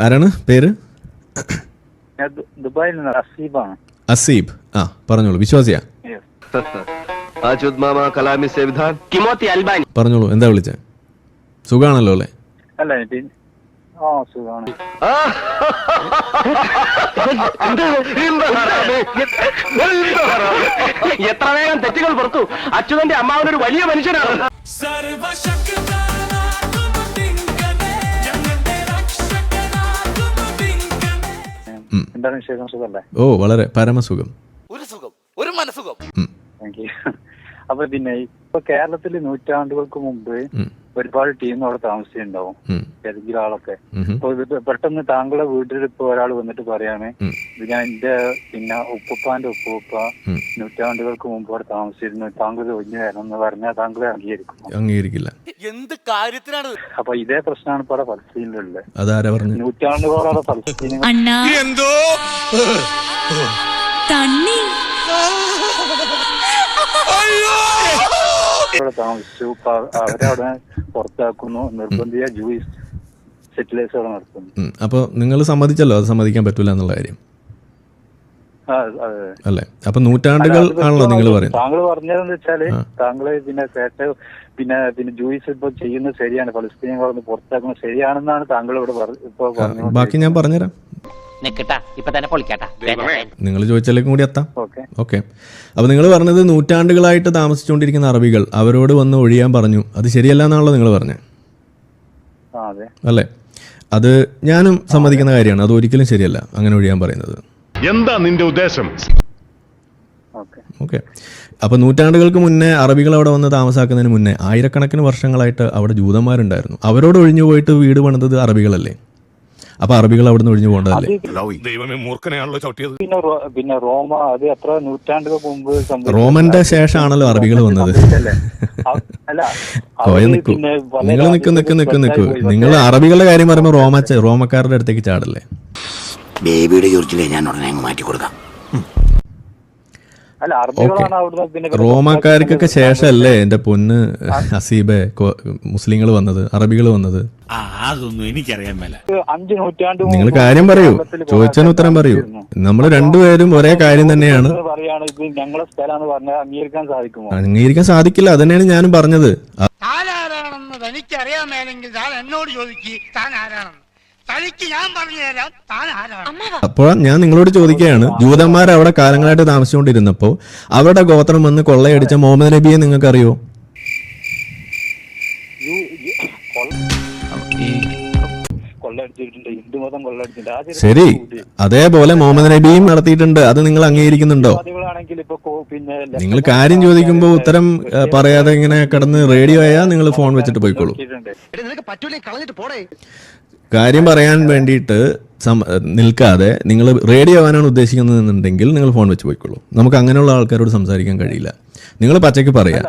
ആരാണ് പേര്? ദുബായിൽ നിന്ന് അസീബാണ്. അസീബ്. ആ പറഞ്ഞോളൂ, വിശ്വാസിയാ? പറഞ്ഞോളൂ, എന്താ വിളിച്ചേ? സുഖാണല്ലോ അല്ലേ? അല്ല സുഖാണ്. എത്ര വേഗം തെറ്റുകൾ പുറത്തു. അച്യുതന്റെ അമ്മാവനൊരു വലിയ മനുഷ്യനാണ്. എന്താണ് വിശേഷം? സുഖല്ലേ? ഓ വളരെ പരമസുഖം. ഒരു മനസുഖം. Thank you. അപ്പൊ പിന്നെ ഇപ്പൊ കേരളത്തില് നൂറ്റാണ്ടുകൾക്ക് മുമ്പ് ഒരുപാട് ടീം അവിടെ താമസിച്ചിട്ടുണ്ടാവും, ഏതെങ്കിലും ആളൊക്കെ. അപ്പൊ ഇത് പെട്ടെന്ന് താങ്കളുടെ വീട്ടിൽ ഇപ്പൊ ഒരാൾ വന്നിട്ട് പറയാണ്, ഇത് ഞാൻ എന്റെ പിന്നെ ഉപ്പുപ്പാന്റെ ഉപ്പുപ്പ നൂറ്റാണ്ടുകൾക്ക് മുമ്പ് അവിടെ താമസിച്ചിരുന്നു, താങ്കൾ ഒഴിഞ്ഞു വരണം എന്ന് പറഞ്ഞാൽ താങ്കളെ അംഗീകരിക്കില്ല. എന്ത് കാര്യത്തിനാണ്? അപ്പൊ ഇതേ പ്രശ്നമാണ് ഇപ്പൊ ഫലസ്തീനിലുള്ളത്. അതാരാ പറഞ്ഞു? നൂറ്റാണ്ടുകളോടെ ഫലസ്തീനികൾ താമസിച്ചു, അവരവിടെ പുറത്താക്കുന്നു, നിർബന്ധിത ജൂയിസ് സെറ്റിലേഴ്സ് അവിടെ നടത്തുന്നു. അപ്പൊ നിങ്ങൾ സമ്മതിച്ചല്ലോ അത് സമ്മതിക്കാൻ പറ്റൂല എന്നുള്ള കാര്യം അല്ലേ? അപ്പൊ നൂറ്റാണ്ടുകൾ ആണല്ലോ നിങ്ങൾ പറയുന്നത്. താങ്കൾ പറഞ്ഞതെന്ന് വെച്ചാല് താങ്കള് പിന്നെ കേട്ട പിന്നെ ജൂയിസ് ഇപ്പൊ ചെയ്യുന്നത് ശരിയാണ്, ഫലസ്തീനികളെ പുറത്താക്കുന്നത് ശരിയാണെന്നാണ് താങ്കൾ ഇവിടെ ഇപ്പൊ പറഞ്ഞത്. ബാക്കി ഞാൻ പറഞ്ഞുതരാം, നിങ്ങൾ ചോദിച്ചാലേക്കും കൂടി എത്താം. ഓക്കെ. അപ്പൊ നിങ്ങൾ പറഞ്ഞത് നൂറ്റാണ്ടുകളായിട്ട് താമസിച്ചുകൊണ്ടിരിക്കുന്ന അറബികൾ അവരോട് വന്ന് ഒഴിയാൻ പറഞ്ഞു, അത് ശരിയല്ല എന്നാണല്ലോ നിങ്ങൾ പറഞ്ഞത് അല്ലേ? അത് ഞാനും സമ്മതിക്കുന്ന കാര്യമാണ്, അത് ഒരിക്കലും ശരിയല്ല അങ്ങനെ ഒഴിയാൻ പറയുന്നത്. എന്താ നിന്റെ ഉദ്ദേശം? ഓക്കെ. അപ്പൊ നൂറ്റാണ്ടുകൾക്ക് മുന്നേ അറബികൾ അവിടെ വന്ന് താമസാക്കുന്നതിന് മുന്നേ ആയിരക്കണക്കിന് വർഷങ്ങളായിട്ട് അവിടെ ജൂതന്മാരുണ്ടായിരുന്നു, അവരോട് ഒഴിഞ്ഞു പോയിട്ട് വീട് പണിതത് അറബികളല്ലേ? അപ്പൊ അറബികൾ അവിടെ നിന്ന് ഒഴിഞ്ഞു പോകേണ്ടതല്ലേ? പിന്നെ റോമ അത് എത്ര നൂറ്റാണ്ടുകൾക്ക് മുമ്പ് റോമന്റെ ശേഷമാണല്ലോ അറബികൾ വന്നത്. നിങ്ങൾ നിക്ക് നിങ്ങൾ അറബികളുടെ കാര്യം പറയുമ്പോൾ റോമക്കാരുടെ അടുത്തേക്ക് ചാടല്ലേ? ബേബിയുടെ ചൊറിച്ചിലേ ഞാൻ ഉടനെ മാറ്റി കൊടുക്കാം. റോമാക്കാർക്കൊക്കെ ശേഷമല്ലേ എന്റെ പൊന്ന് ഹസീബെ മുസ്ലിങ്ങൾ വന്നത്, അറബികൾ വന്നത്? അതൊന്നും എനിക്കറിയാൻ മേല. നിങ്ങൾ കാര്യം പറയൂ, ചോദിച്ചതിന് ഉത്തരം പറയൂ. നമ്മൾ രണ്ടുപേരും ഒരേ കാര്യം തന്നെയാണ്. അംഗീകരിക്കാൻ സാധിക്കില്ല, അതന്നെയാണ് ഞാനും പറഞ്ഞത്. എനിക്കറിയാൻ മേലെങ്കിൽ താൻ എന്നോട് ചോദിക്കുക, താൻ ആരാണെന്ന് തനിക്ക് ഞാൻ പറഞ്ഞു തരാം, താൻ ആരാണ്. അപ്പോൾ ഞാൻ നിങ്ങളോട് ചോദിക്കുകയാണ്, ജൂതന്മാർ അവിടെ കാലങ്ങളായിട്ട് താമസിച്ചുകൊണ്ടിരുന്നപ്പോൾ അവരുടെ ഗോത്രം വന്ന് കൊള്ളയടിച്ച മുഹമ്മദ് നബിയെ നിങ്ങൾക്ക് അറിയോ? ശരി, അതേപോലെ മുഹമ്മദ് നബിയും നടത്തിയിട്ടുണ്ട്, അത് നിങ്ങൾ അംഗീകരിക്കുന്നുണ്ടോ? നിങ്ങൾ കാര്യം ചോദിക്കുമ്പോൾ ഉത്തരം പറയാതെ ഇങ്ങനെ കിടന്ന് റേഡിയോ ആയാൽ നിങ്ങൾ ഫോൺ വെച്ചിട്ട് പോയിക്കോളൂ. കാര്യം പറയാൻ വേണ്ടിയിട്ട് നിൽക്കാതെ നിങ്ങൾ റേഡിയോ ആവാനാണ് ഉദ്ദേശിക്കുന്നതെന്നുണ്ടെങ്കിൽ നിങ്ങൾ ഫോൺ വെച്ച് പോയിക്കോളൂ. നമുക്ക് അങ്ങനെയുള്ള ആൾക്കാരോട് സംസാരിക്കാൻ കഴിയില്ല. നിങ്ങൾ പച്ചയ്ക്ക് പറയാ.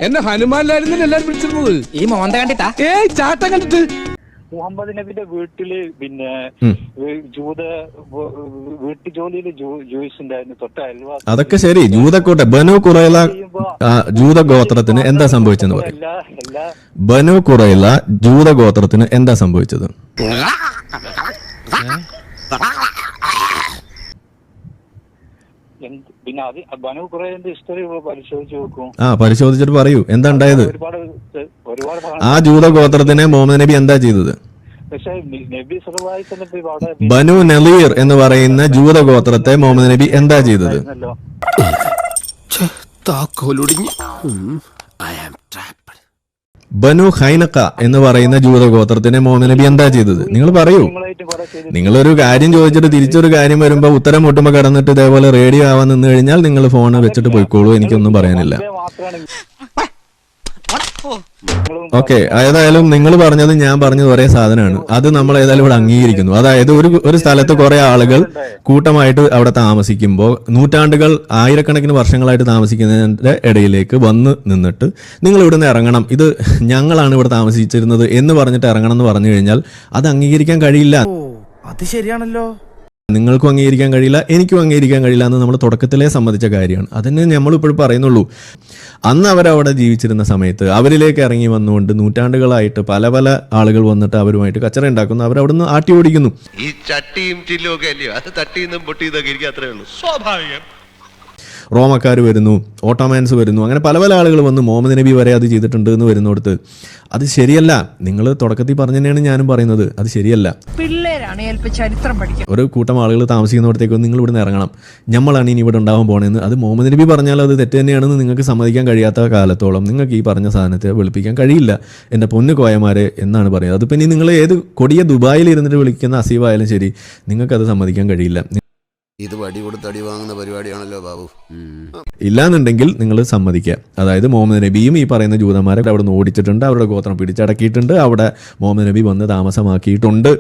എന്നെ ഹനുമാനിലായിരുന്നില്ല എല്ലാരും വിളിച്ചിരുന്നത്, ഈ മോന്ത കണ്ടിട്ടാ ചാട്ടം കണ്ടിട്ട്. മുഹമ്മദ് നബിന്റെ വീട്ടില് പിന്നെ വീട്ടു ജോലിയില് ജൂയിസ് ഉണ്ടായിരുന്നു, തൊട്ട അയൽവാസി. അതൊക്കെ ശരി, ജൂതക്കോട്ടെ. ബനു ഖുറൈള ജൂത ഗോത്രത്തിന് എന്താ സംഭവിച്ചെന്ന് പറയും. ബനു ഖുറൈള ജൂത ഗോത്രത്തിന് എന്താ സംഭവിച്ചത്? പരിശോധിച്ചിട്ട് പറയൂ, എന്താ ഉണ്ടായത്? ആ ജൂത ഗോത്രത്തിനെ മുഹമ്മദ് നബി എന്താ ചെയ്തത്? ബനു നളീർ എന്ന് പറയുന്ന ജൂത ഗോത്രത്തെ മുഹമ്മദ് നബി എന്താ ചെയ്തത്? ബനു ഹൈനക്ക എന്ന് പറയുന്ന ജൂത ഗോത്രത്തിനെ മുഹമ്മദ് നബി എന്താ ചെയ്തത്? നിങ്ങൾ പറയൂ. നിങ്ങളൊരു കാര്യം ചോദിച്ചിട്ട് തിരിച്ചൊരു കാര്യം വരുമ്പോ ഉത്തരം മുട്ടുമ്പോ കിടന്നിട്ട് ഇതേപോലെ റേഡിയോ ആവാൻ നിന്ന് കഴിഞ്ഞാൽ നിങ്ങൾ ഫോൺ വെച്ചിട്ട് പോയിക്കോളൂ, എനിക്കൊന്നും പറയാനില്ല. ഓക്കെ. ഏതായാലും നിങ്ങൾ പറഞ്ഞത് ഞാൻ പറഞ്ഞത് ഒരേ സാധനമാണ്, അത് നമ്മൾ ഏതായാലും ഇവിടെ അംഗീകരിക്കുന്നു. അതായത് ഒരു സ്ഥലത്ത് കുറെ ആളുകൾ കൂട്ടമായിട്ട് അവിടെ താമസിക്കുമ്പോൾ നൂറ്റാണ്ടുകൾ ആയിരക്കണക്കിന് വർഷങ്ങളായിട്ട് താമസിക്കുന്നതിന്റെ ഇടയിലേക്ക് വന്ന് നിന്നിട്ട് നിങ്ങൾ ഇവിടുന്ന് ഇറങ്ങണം, ഇത് ഞങ്ങളാണ് ഇവിടെ താമസിച്ചിരുന്നത് എന്ന് പറഞ്ഞിട്ട് ഇറങ്ങണം എന്ന് പറഞ്ഞു കഴിഞ്ഞാൽ അത് അംഗീകരിക്കാൻ കഴിയില്ല. അത് ശരിയാണല്ലോ. നിങ്ങൾക്കും അംഗീകരിക്കാൻ കഴിയില്ല, എനിക്കും അംഗീകരിക്കാൻ കഴിയില്ല എന്ന് നമ്മൾ തുടക്കത്തിലേ സമ്മതിച്ച കാര്യമാണ്. അതിനെ നമ്മളിപ്പോഴും പറയുന്നുള്ളൂ. അന്ന് അവരവിടെ ജീവിച്ചിരുന്ന സമയത്ത് അവരിലേക്ക് ഇറങ്ങി വന്നുകൊണ്ട് നൂറ്റാണ്ടുകളായിട്ട് പല പല ആളുകൾ വന്നിട്ട് അവരുമായിട്ട് കച്ചറ ഉണ്ടാക്കുന്നു, അവരവിടുന്ന് ആട്ടി ഓടിക്കുന്നു. ഈ ചട്ടിയും ചില്ലും ഒക്കെ അല്ലയോ, അത് തട്ടിന്നും പൊട്ടിയതൊക്കെ എനിക്ക് അത്രേ ഉള്ളൂ. സ്വാഭാവികം. റോമക്കാർ വരുന്നു, ഓട്ടോമാൻസ് വരുന്നു, അങ്ങനെ പല പല ആളുകൾ വന്ന് മുഹമ്മദ് നബി വരെ അത് ചെയ്തിട്ടുണ്ട് എന്ന് വരുന്നിടത്ത് അത് ശരിയല്ല. നിങ്ങൾ തുടക്കത്തിൽ പറഞ്ഞു തന്നെയാണ് ഞാനും പറയുന്നത്, അത് ശരിയല്ല. പിള്ളേരാണ് ചരിത്രം പഠിക്കുന്നത്. ഒരു കൂട്ടം ആളുകൾ താമസിക്കുന്നിടത്തേക്ക് നിങ്ങൾ ഇവിടെ നിന്ന് ഇറങ്ങണം, നമ്മളാണ് ഇനി ഇവിടെ ഉണ്ടാവാൻ പോകണമെന്ന് അത് മുഹമ്മദ് നബി പറഞ്ഞാൽ അത് തെറ്റ് തന്നെയാണെന്ന് നിങ്ങൾക്ക് സമ്മതിക്കാൻ കഴിയാത്ത കാലത്തോളം നിങ്ങൾക്ക് ഈ പറഞ്ഞ സാധനത്തെ വെളുപ്പിക്കാൻ കഴിയില്ല എൻ്റെ പൊന്നു കോയമാരെ എന്നാണ് പറയുന്നത്. അതിപ്പോൾ ഇനി നിങ്ങൾ ഏത് കൊടിയ ദുബായിൽ ഇരുന്നിട്ട് വിളിക്കുന്ന അസീവായാലും ശരി, നിങ്ങൾക്കത് സമ്മതിക്കാൻ കഴിയില്ല. ഇത് വടി കൊടുത്ത് അടി വാങ്ങുന്ന പരിപാടിയാണല്ലോ ബാബു. ഇല്ലാന്നുണ്ടെങ്കിൽ നിങ്ങൾ സമ്മതിക്കുക. അതായത് മുഹമ്മദ് നബിയും ഈ പറയുന്ന ജൂതന്മാരെ അവിടെ നിന്ന് ഓടിച്ചിട്ടുണ്ട്, അവരുടെ ഗോത്രം പിടിച്ചടക്കിയിട്ടുണ്ട്, അവിടെ മുഹമ്മദ് നബി വന്ന് താമസമാക്കിയിട്ടുണ്ട്.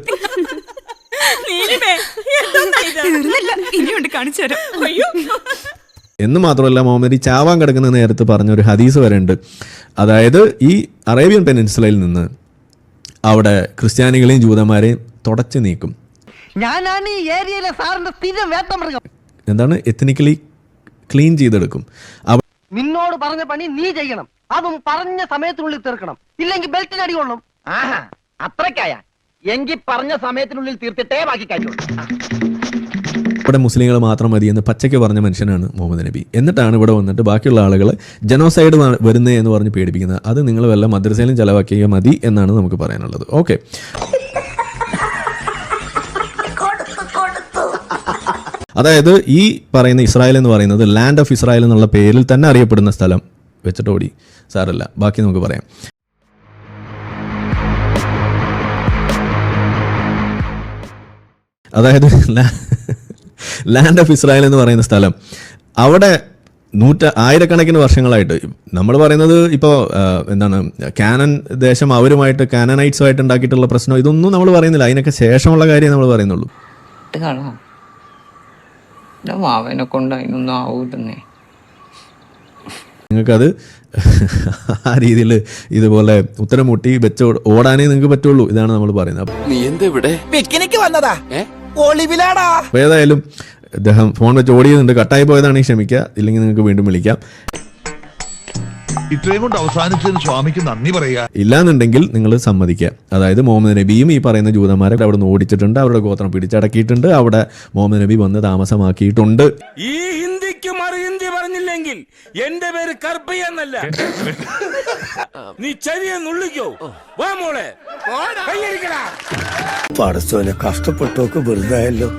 എന്ന് മാത്രമല്ല മുഹമ്മദ് നബി ചാവാൻ കിടക്കുന്ന നേരത്ത് പറഞ്ഞൊരു ഹദീസ് വരെ ഉണ്ട്. അതായത് ഈ അറേബ്യൻ പെനിൻസുലയിൽ നിന്ന് അവിടെ ക്രിസ്ത്യാനികളെയും ജൂതന്മാരെയും തുടച്ചു നീക്കും. ഞാനാണ് ഈ ഏരിയയിലെ സാറിന്റെ സ്ഥിരം വേട്ടമൃഗം. എന്താണ് എത്നിക്കലി ക്ലീൻ ചെയ്തെടുക്കും. നിന്നോട് പറഞ്ഞ പണി നീ ചെയ്യണം, അതും പറഞ്ഞ സമയത്തിനുള്ളിൽ തീർക്കണം, ഇല്ലെങ്കിൽ ബെൽറ്റിന് അടി കൊള്ളും. ആഹാ, അത്രക്കായ എങ്കിൽ പറഞ്ഞ സമയത്തിനുള്ളിൽ തീർത്തിട്ടേ ബാക്കി കാര്യമുള്ളൂ. ഇവിടെ മുസ്ലിങ്ങൾ മാത്രം മതി എന്ന് പച്ചയ്ക്ക് പറഞ്ഞ മനുഷ്യനാണ് മുഹമ്മദ് നബി. എന്നിട്ടാണ് ഇവിടെ വന്നിട്ട് ബാക്കിയുള്ള ആളുകൾ ജനോസൈഡ് വരുന്നേ എന്ന് പറഞ്ഞ് പേടിപ്പിക്കുന്നത്. അത് നിങ്ങൾ വല്ല മദ്രസയിലും ചെലവാക്കിയാൽ മതി എന്നാണ് നമുക്ക് പറയാനുള്ളത്. ഓക്കെ, അതായത് ഈ പറയുന്ന ഇസ്രായേൽ എന്ന് പറയുന്നത് ലാൻഡ് ഓഫ് ഇസ്രായേൽ എന്നുള്ള പേരിൽ തന്നെ അറിയപ്പെടുന്ന സ്ഥലം വെച്ചിട്ടോടി സാറല്ല, ബാക്കി നമുക്ക് പറയാം. അതായത് ലാൻഡ് ഓഫ് ഇസ്രായേൽ എന്ന് പറയുന്ന സ്ഥലം അവിടെ ആയിരക്കണക്കിന് വർഷങ്ങളായിട്ട് നമ്മൾ പറയുന്നത് ഇപ്പോൾ എന്താണ് കാനൻ ദേശം അവരുമായിട്ട് കാനനൈറ്റ്സുമായിട്ട് ഉണ്ടാക്കിയിട്ടുള്ള പ്രശ്നം ഇതൊന്നും നമ്മൾ പറയുന്നില്ല. അതിനൊക്കെ ശേഷമുള്ള കാര്യം നമ്മൾ പറയുന്നുള്ളൂ. മാവനെ കൊണ്ട് അതിനൊന്നും ആവൂലെന്നേ. നിങ്ങൾക്കത് ആ രീതിയിൽ ഇതുപോലെ ഉത്തരം മുട്ടി വെച്ച് ഓടാനേ നിങ്ങൾക്ക് പറ്റുള്ളൂ. ഇതാണ് നമ്മൾ പറയുന്നത്. നീ എന്താ ഇവിടെ പിക്നിക്ക് വന്നതാ, ഒളിവിലാടാ. അപ്പോൾ ഏതായാലും അദ്ദേഹം ഫോൺ വെച്ച് ഓടിയുന്നുണ്ട്, കട്ടായി പോയതാണെങ്കിൽ ക്ഷമിക്കുക, ഇല്ലെങ്കിൽ നിങ്ങൾക്ക് വീണ്ടും വിളിക്കാം. ഇത്രയും കൊണ്ട് അവസാനിച്ചതിന് സ്വാമിക്ക് നന്ദി പറയുക. ഇല്ലാന്നുണ്ടെങ്കിൽ നിങ്ങൾ സമ്മതിക്കുക. അതായത് മുഹമ്മദ് നബിയും ഈ പറയുന്ന ജൂതന്മാരെ അവിടെ നിന്ന് ഓടിച്ചിട്ടുണ്ട്, അവരുടെ ഗോത്രം പിടിച്ചടക്കിയിട്ടുണ്ട്, അവിടെ മുഹമ്മദ് നബി വന്ന് താമസമാക്കിയിട്ടുണ്ട്. ഈ ഹിന്ദിക്ക് മറു ഹിന്ദി പറഞ്ഞില്ലെങ്കിൽ എന്റെ പേര് കർപ്പയെന്നല്ല. നീ ചെവിയെ നുള്ളിക്കോ. വാ മോളെ, പടച്ചോനെ കഷ്ടപ്പെട്ടോക്ക് വെറുതായല്ലോ.